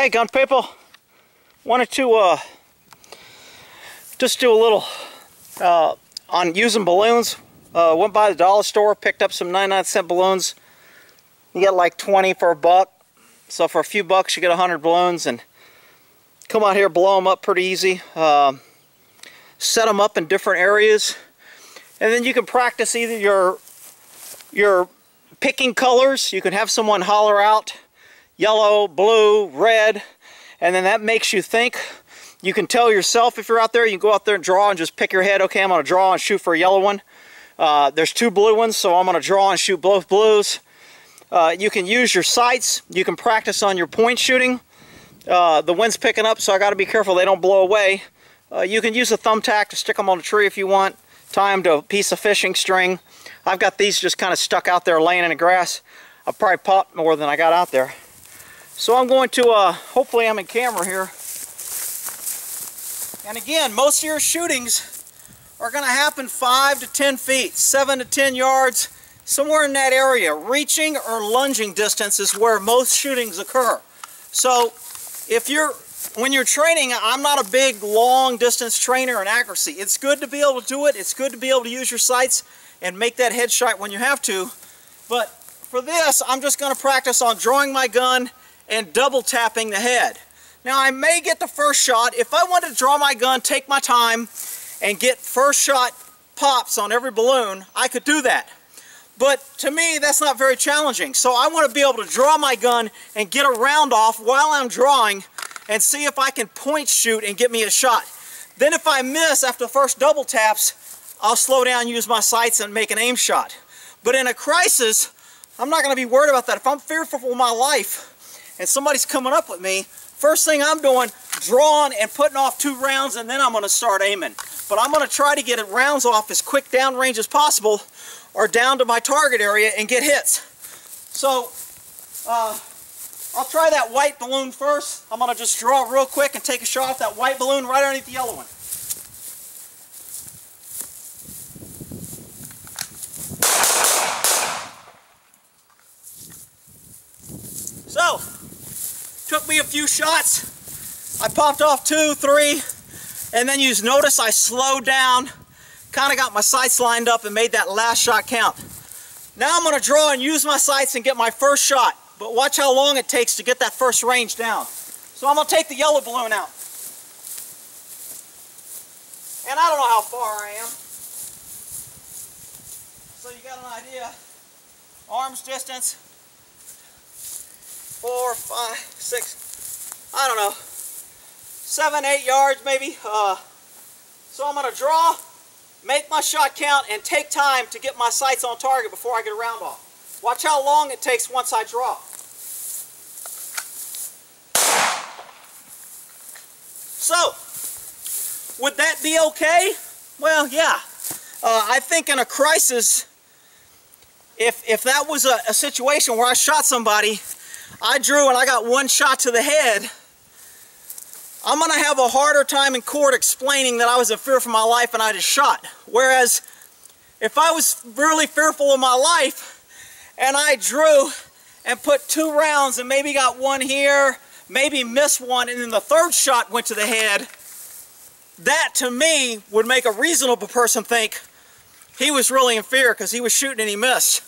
Hey gun people, wanted to just do a little on using balloons. Went by the dollar store, picked up some 99-cent balloons. You get like 20 for $1. So for a few bucks you get 100 balloons, and come out here, blow them up pretty easy. Set them up in different areas, and then you can practice either your picking colors. You can have someone holler out yellow, blue, red, and then that makes you think. You can tell yourself if you're out there, you can go out there and draw and just pick your head. Okay, I'm going to draw and shoot for a yellow one. There's 2 blue ones, so I'm going to draw and shoot both blues. You can use your sights. You can practice on your point shooting. The wind's picking up, so I got to be careful they don't blow away. You can use a thumbtack to stick them on a tree if you want. Tie them to a piece of fishing string. I've got these just kind of stuck out there laying in the grass. I'll probably pop more than I got out there. So I'm going to, hopefully I'm in camera here. And again, most of your shootings are going to happen 5 to 10 feet, 7 to 10 yards, somewhere in that area. Reaching or lunging distance is where most shootings occur. So when you're training, I'm not a big long distance trainer in accuracy. It's good to be able to do it. It's good to be able to use your sights and make that headshot when you have to. But for this, I'm just going to practice on drawing my gun and double tapping the head. Now I may get the first shot. If I wanted to draw my gun, take my time, and get first shot pops on every balloon, I could do that. But to me, that's not very challenging. So I want to be able to draw my gun and get a round off while I'm drawing and see if I can point shoot and get me a shot. Then if I miss after the first double taps, I'll slow down, use my sights, and make an aim shot. But in a crisis, I'm not going to be worried about that. If I'm fearful for my life and somebody's coming up with me, first thing I'm doing, drawing and putting off 2 rounds, and then I'm going to start aiming. But I'm going to try to get it rounds off as quick downrange as possible, or down to my target area and get hits. So I'll try that white balloon first. I'm going to just draw real quick and take a shot off that white balloon right underneath the yellow one. So, took me a few shots. I popped off 2, 3, and then you notice I slowed down, kind of got my sights lined up and made that last shot count. Now I'm going to draw and use my sights and get my first shot, but watch how long it takes to get that first range down. So I'm going to take the yellow balloon out. And I don't know how far I am. So you got an idea. Arm's distance. 4, 5, 6, I don't know, 7, 8 yards maybe. So I'm going to draw, make my shot count, and take time to get my sights on target before I get a round off. Watch how long it takes once I draw. So, would that be okay? Well, yeah. I think in a crisis, if that was a situation where I shot somebody, I drew and I got 1 shot to the head, I'm going to have a harder time in court explaining that I was in fear for my life and I just shot. Whereas if I was really fearful of my life and I drew and put 2 rounds and maybe got 1 here, maybe missed 1, and then the 3rd shot went to the head, that to me would make a reasonable person think he was really in fear because he was shooting and he missed.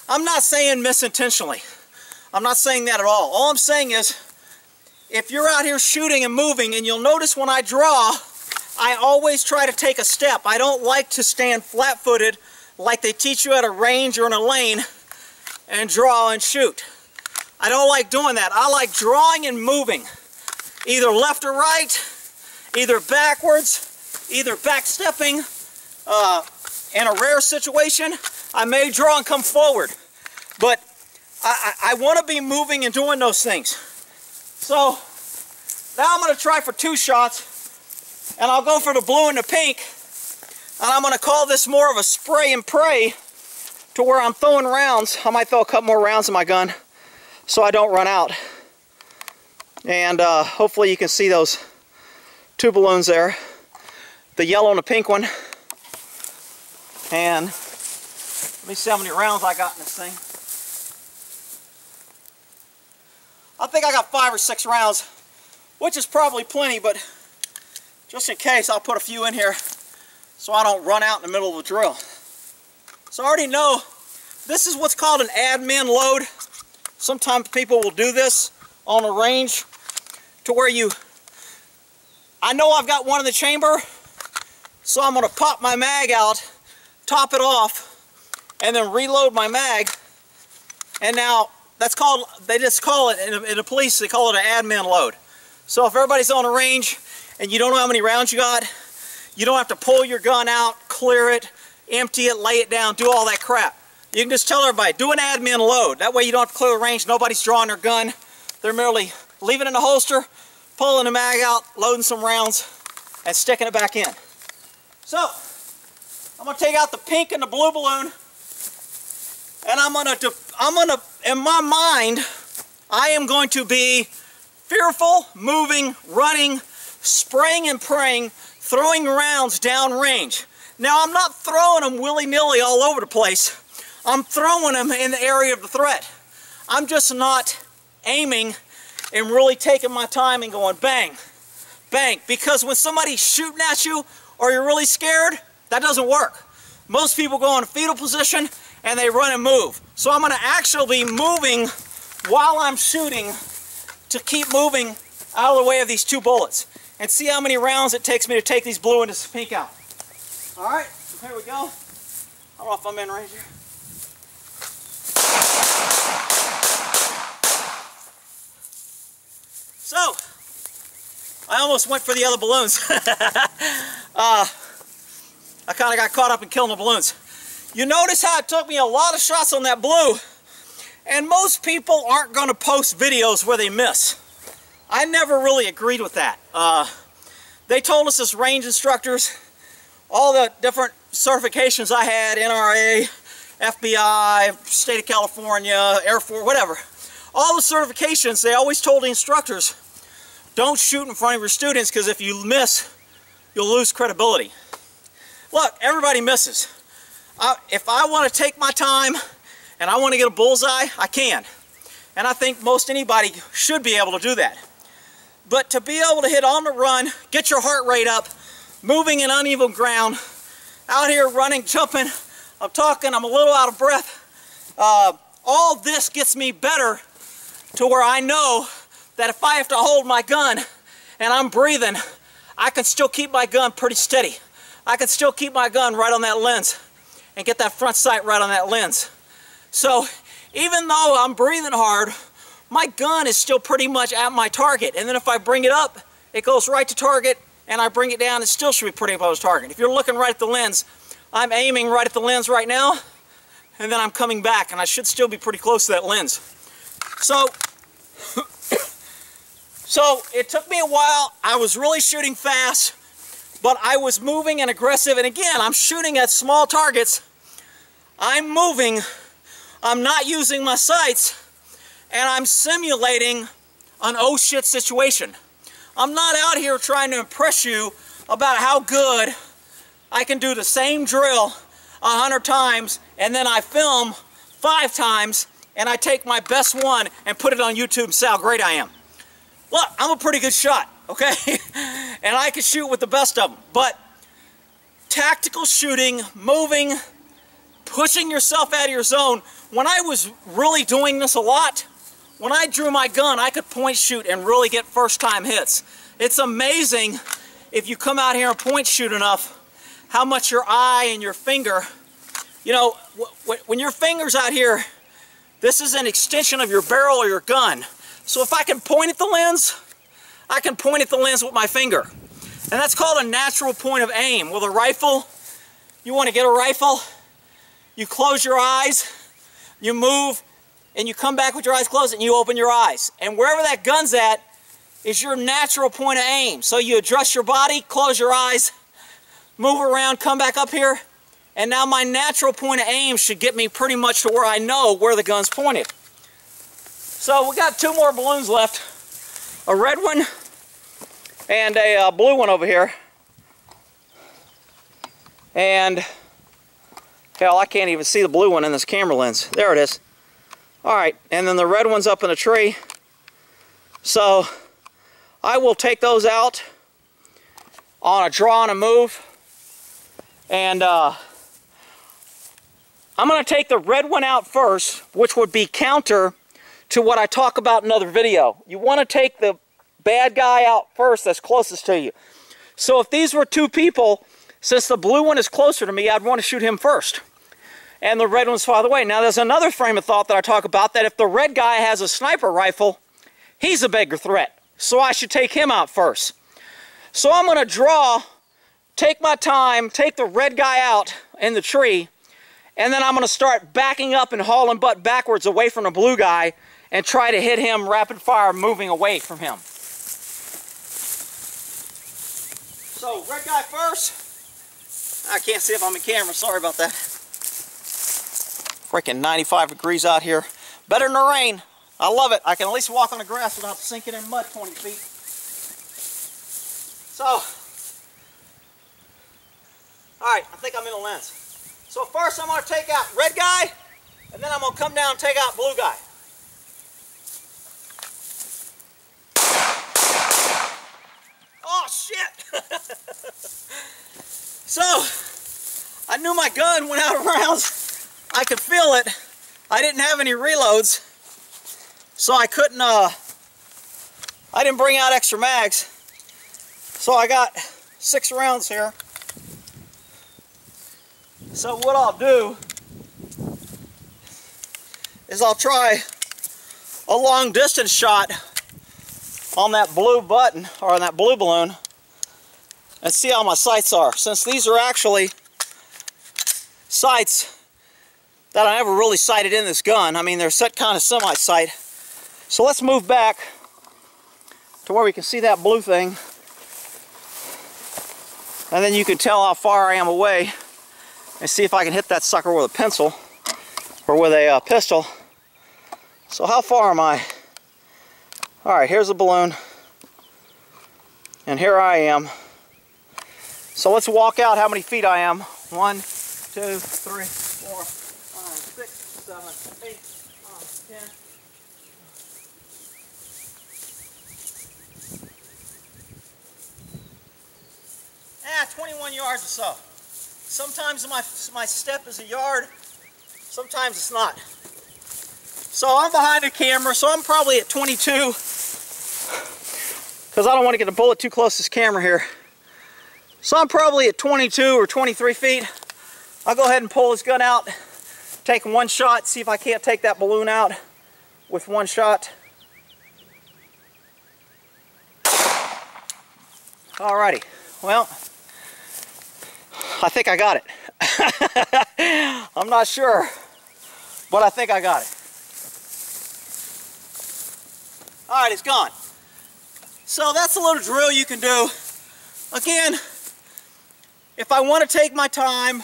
I'm not saying miss intentionally. I'm not saying that at all. All I'm saying is, if you're out here shooting and moving, and you'll notice when I draw, I always try to take a step. I don't like to stand flat-footed like they teach you at a range or in a lane and draw and shoot. I don't like doing that. I like drawing and moving, either left or right, either backwards, either backstepping. In a rare situation, I may draw and come forward, but I want to be moving and doing those things. So now I'm going to try for 2 shots, and I'll go for the blue and the pink, and I'm going to call this more of a spray and pray to where I'm throwing rounds. I might throw a couple more rounds in my gun so I don't run out. And hopefully you can see those 2 balloons there, the yellow and the pink one. And let me see how many rounds I got in this thing. I think I got 5 or 6 rounds, which is probably plenty, but just in case, I'll put a few in here so I don't run out in the middle of the drill. So I already know this is what's called an admin load. Sometimes people will do this on a range to where I know I've got one in the chamber, so I'm going to pop my mag out, top it off, and then reload my mag. And now that's called, they just call it, in the police, they call it an admin load. So if everybody's on a range and you don't know how many rounds you got, you don't have to pull your gun out, clear it, empty it, lay it down, do all that crap. You can just tell everybody, do an admin load. That way you don't have to clear the range, nobody's drawing their gun. They're merely leaving it in the holster, pulling the mag out, loading some rounds, and sticking it back in. So, I'm going to take out the pink and the blue balloon, and I'm going to, in my mind, I am going to be fearful, moving, running, spraying and praying, throwing rounds downrange. Now, I'm not throwing them willy-nilly all over the place. I'm throwing them in the area of the threat. I'm just not aiming and really taking my time and going bang, bang. Because when somebody's shooting at you or you're really scared, that doesn't work. Most people go in a fetal position and they run and move. So I'm going to actually be moving while I'm shooting to keep moving out of the way of these 2 bullets. And see how many rounds it takes me to take these blue and this pink out. Alright, here we go. I don't know if I'm in range here. So, I almost went for the other balloons. I kind of got caught up in killing the balloons. You notice how it took me a lot of shots on that blue, and most people aren't going to post videos where they miss. I never really agreed with that. They told us as range instructors, all the different certifications I had, NRA, FBI, State of California, Air Force, whatever. All the certifications, they always told the instructors, don't shoot in front of your students because if you miss, you'll lose credibility. Look, everybody misses. If I want to take my time and I want to get a bullseye, I can. And I think most anybody should be able to do that. But to be able to hit on the run, get your heart rate up, moving in uneven ground, out here running, jumping, I'm talking, I'm a little out of breath. All this gets me better to where I know that if I have to hold my gun and I'm breathing, I can still keep my gun pretty steady. I can still keep my gun right on that lens and get that front sight right on that lens. So even though I'm breathing hard, my gun is still pretty much at my target. And then if I bring it up, it goes right to target, and I bring it down, it still should be pretty close to target. If you're looking right at the lens, I'm aiming right at the lens right now, and then I'm coming back, and I should still be pretty close to that lens. So, so it took me a while. I was really shooting fast, but I was moving and aggressive, and again, I'm shooting at small targets. I'm moving, I'm not using my sights, and I'm simulating an oh shit situation. I'm not out here trying to impress you about how good I can do the same drill 100 times and then I film 5 times and I take my best one and put it on YouTube and say how great I am. Look, I'm a pretty good shot, okay? And I can shoot with the best of them. But tactical shooting, moving, pushing yourself out of your zone. When I was really doing this a lot, when I drew my gun, I could point shoot and really get first time hits. It's amazing if you come out here and point shoot enough, how much your eye and your finger, you know, when your finger's out here, this is an extension of your barrel or your gun. So if I can point at the lens, I can point at the lens with my finger. And that's called a natural point of aim. With a rifle, you want to get a rifle, you close your eyes, you move, and you come back with your eyes closed and you open your eyes. And wherever that gun's at is your natural point of aim. So you adjust your body, close your eyes, move around, come back up here, and now my natural point of aim should get me pretty much to where I know where the gun's pointed. So we got 2 more balloons left. A red one and a blue one over here. And, hell, I can't even see the blue one in this camera lens. There it is. Alright, and then the red one's up in a tree. So I will take those out on a draw and a move. And I'm going to take the red one out first, which would be counter to what I talk about in another video. You want to take the bad guy out first that's closest to you. So if these were two people, since the blue one is closer to me, I'd want to shoot him first. And the red one's farther away. Now there's another frame of thought that I talk about, that if the red guy has a sniper rifle, he's a bigger threat. So I should take him out first. So I'm going to draw, take my time, take the red guy out in the tree, and then I'm going to start backing up and hauling butt backwards away from the blue guy and try to hit him rapid fire, moving away from him. So red guy first. I can't see if I'm in camera, sorry about that. Freaking 95 degrees out here. Better than the rain. I love it. I can at least walk on the grass without sinking in mud 20 feet. So, alright, I think I'm in the lens. So first I'm going to take out red guy, and then I'm going to come down and take out blue guy. Oh shit! So, I knew my gun went out of rounds. I could feel it. I didn't have any reloads, so I couldn't, I didn't bring out extra mags. So I got 6 rounds here. So what I'll do is I'll try a long distance shot on that blue button, or on that blue balloon, and see how my sights are. Since these are actually sights that I never really sighted in this gun. I mean, they're set kind of semi-sight. So let's move back to where we can see that blue thing. And then you can tell how far I am away and see if I can hit that sucker with a pencil or with a pistol. So how far am I? Alright, here's the balloon. And here I am. So let's walk out how many feet I am. 1, 2, 3, 4, 5, 6, 7, 8, 10. Yeah, 21 yards or so. Sometimes my step is a yard, sometimes it's not. So I'm behind the camera, so I'm probably at 22, because I don't want to get the bullet too close to this camera here. So I'm probably at 22 or 23 feet. I'll go ahead and pull this gun out, take one shot, see if I can't take that balloon out with one shot. Alrighty, well, I think I got it. I'm not sure, but I think I got it. Alright, it's gone. So that's a little drill you can do. Again, if I want to take my time,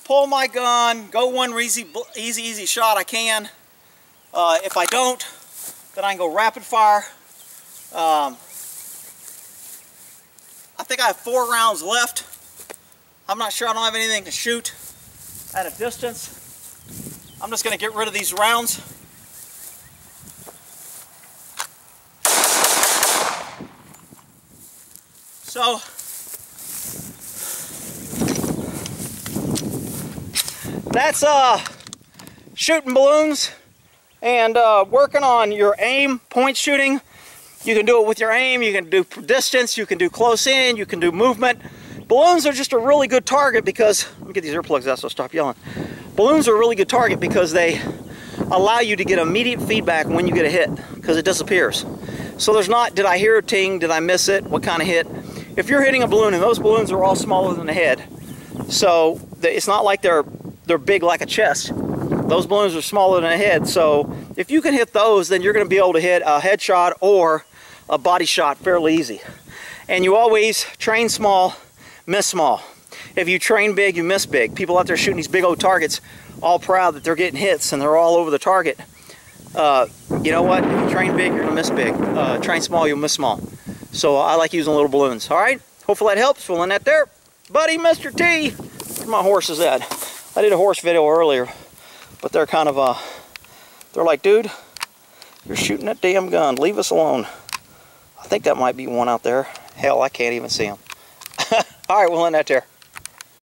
pull my gun, go one easy shot, I can. If I don't, then I can go rapid fire. I think I have 4 rounds left. I'm not sure, I don't have anything to shoot at a distance. I'm just going to get rid of these rounds. So, that's shooting balloons and working on your aim, point shooting. You can do it with your aim, you can do distance, you can do close in, you can do movement. Balloons are just a really good target because, let me get these earplugs out so I'll stop yelling. Balloons are a really good target because they allow you to get immediate feedback when you get a hit, because it disappears. So there's not, did I hear a ting, did I miss it, what kind of hit? If you're hitting a balloon, and those balloons are all smaller than the head, so it's not like they're big like a chest. Those balloons are smaller than a head, so if you can hit those, then you're going to be able to hit a headshot or a body shot fairly easy. And you always train small, miss small. If you train big, you miss big. People out there shooting these big old targets, all proud that they're getting hits and they're all over the target. You know what? If you train big, you're going to miss big. Train small, you'll miss small. So I like using little balloons. Alright, hopefully that helps. We'll end that there. Buddy, Mr. T, where my horse is at? I did a horse video earlier, but they're kind of, they're like, dude, You're shooting that damn gun. Leave us alone. I think that might be one out there. Hell, I can't even see him. All right, we'll end that there.